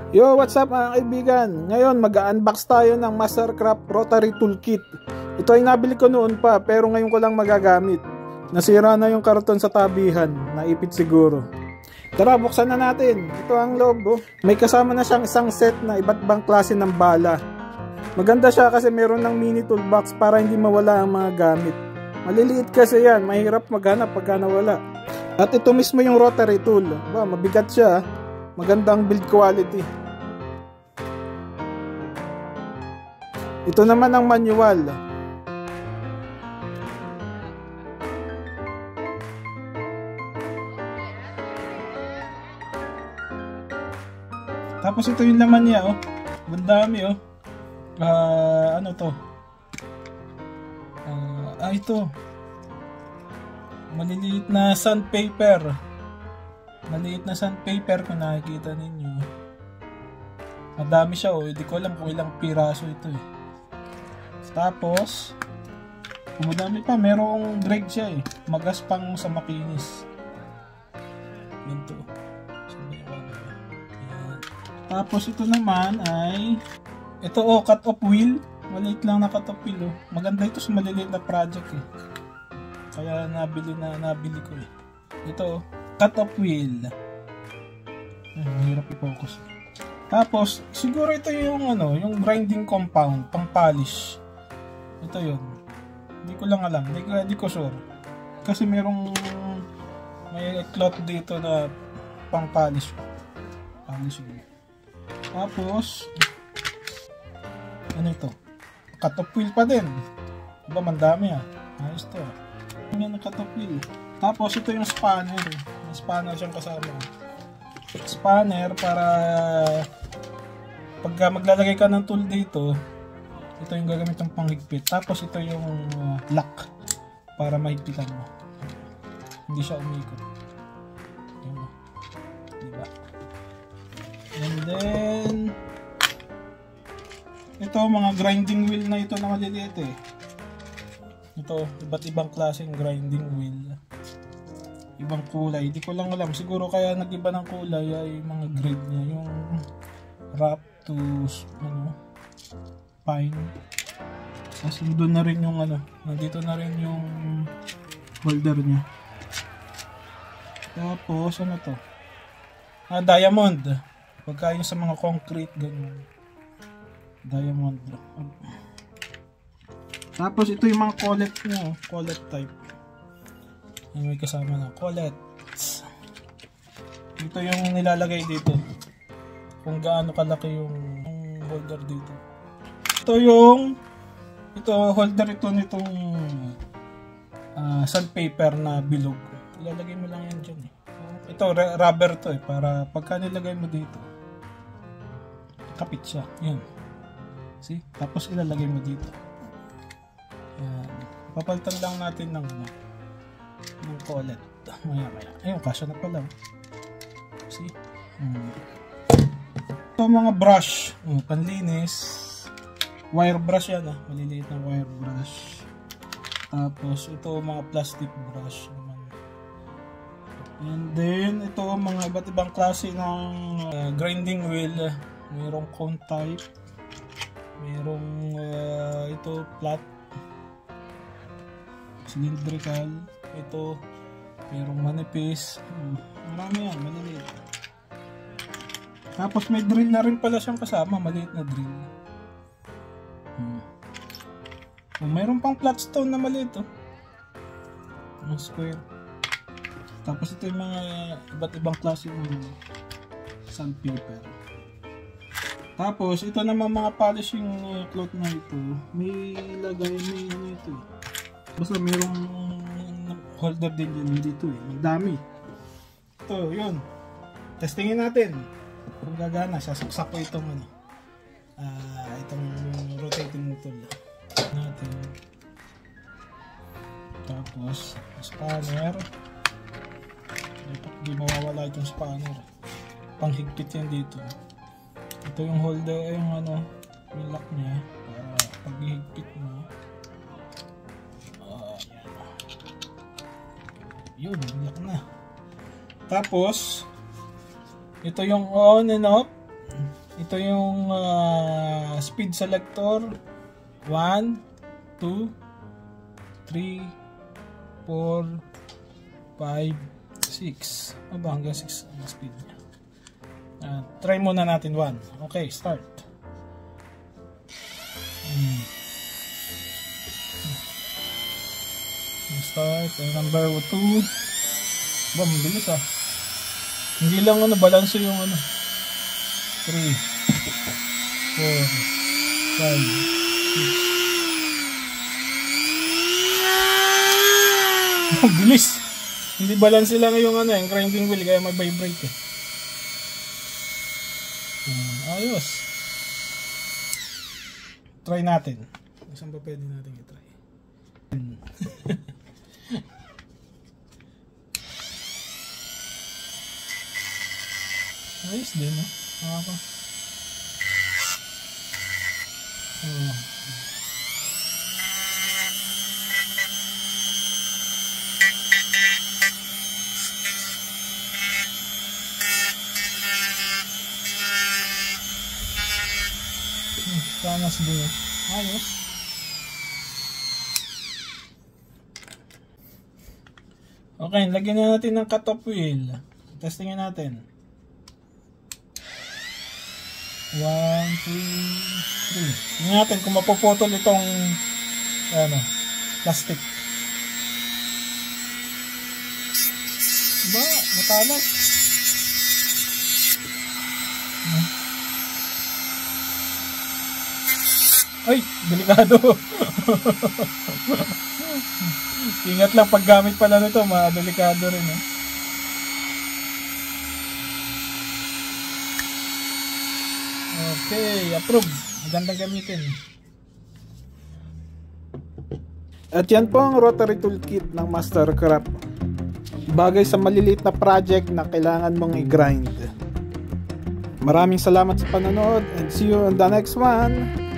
Yo, what's up mga kaibigan? Ngayon mag-unbox tayo ng Mastercraft Rotary Toolkit. Ito ay nabili ko noon pa pero ngayon ko lang magagamit. Nasira na yung karton sa tabihan, naipit siguro. Tara, buksan na natin. Ito ang loob. Oh. May kasama na siyang isang set na iba't ibang klase ng bala. Maganda siya kasi meron ng mini toolbox para hindi mawala ang mga gamit. Maliliit kasi yan, mahirap maghanap pagka nawala. At ito mismo yung rotary tool. Ba, mabigat siya. Magandang build quality. Ito naman ang manual. Tapos ito yung laman niya, oh. Ang dami, oh. Ano to? Ito. Maliliit na sandpaper. Maliit na sandpaper kung nakikita ninyo. Madami siya, oh. Hindi ko alam kung ilang piraso ito, eh. Tapos, madami pa. Merong grade siya, eh. Magaspang sa makinis. Ganito. Tapos ito naman ay ito, oh, cut-off wheel. Maliit lang na cut-off wheel, oh. Maganda ito sa maliliit na project, eh. Kaya nabili ko, eh. Ito, oh, cut-off wheel. Hirap i-focus. Tapos siguro ito yung ano, yung grinding compound, pang polish. Ito yun. Hindi ko lang alam, hindi ko sure. Kasi may cloth dito na pang polish. Polishing. Tapos ano ito? Cut-off wheel pa din. Diba, mandami, ah. Ayos to, ah. Yan ang cut-off wheel. Tapos ito yung spanner. May spanner siyang kasama. Spanner para pagka maglalagay ka ng tool dito, ito yung gagamit ng panghigpit. Tapos ito yung lock para mahigpitan mo. Hindi siya umikot. Diba? And then ito, mga grinding wheel na ito na maliliit, eh. Ito, iba't ibang klaseng grinding wheel. Ibang kulay, di ko lang alam. Siguro kaya nag-iba ng kulay ay mga grade niya. Yung wrap to pine. Kasi doon na rin yung nandito na rin yung holder niya. Tapos ano to? Diamond. Pagka yung sa mga concrete, ganyan. Diamond. Tapos ito yung mga collet niya, collet type. Yung may kasama na collets. Ito yung nilalagay dito. Kung gaano kalaki yung holder dito. Ito holder ito nitong sandpaper na bilog. Ilalagay mo lang yan dyan, eh. Ito rubber to, eh, para pagka nilagay mo dito, kapit siya. Yan. See? Tapos ilalagay mo dito. Yan. Papalitan lang natin ng collet. Maya. Ayun, kasya na pala. See? Ito mga brush. Panlinis. Wire brush yan, ah. Maliliit na wire brush. Tapos ito mga plastic brush naman. And then ito mga iba't ibang klase ng grinding wheel. Mayroong cone type. Mayroong ito flat. Cylindrical. Ito mayroong manipis. Marami yan, maliliit. Tapos may drill na rin pala siyang kasama, maliit na drill. Mayroon pang flat stone na maliit, oh. Ang square. Tapos ito yung mga iba't ibang klase ng sandpaper. Tapos ito naman mga polishing cloth na ito. May lagay, may ito, eh. Basta mayroong holder din dyan dito, eh. Magdami. Ito, yun. Testingin natin kung gagana. Sasaksak ko itong itong rotating tool natin. Tapos spanner. Hindi mawawala itong spanner. Panghigpit yan dito. Ito yung holder, yung yung lock niya para pag ihigpit mo. Yun, lock na. Tapos ito yung on and off. Ito yung speed selector. 1, 2, 3, 4, 5, 6. Aba, hanggang 6 ang speed niya. Try muna natin 1. Okay, start. Start. Number 2. Ba, mabilis ah. Hindi lang balanso yung 3, 4, 5, 6. Bilis. Hindi balance lang yung yung grinding wheel kaya mag-vibrate eh. Ayos. Try natin. Saan ba pwede natin i-try? Ayos din, no? Panas din. Ayos. Okay, lagyan na natin ng cut-off wheel. Testingin natin. 1, 2, 3. Tingnan natin kung mapuputol itong plastic. Ba, matalas. Ay, delikado. Ingat lang paggamit pala nito, delikado rin eh. Okay, approve. Magandang gamitin. At yan po ang rotary toolkit ng Mastercraft. Bagay sa maliliit na project na kailangan mong i-grind. Maraming salamat sa panonood and see you on the next one.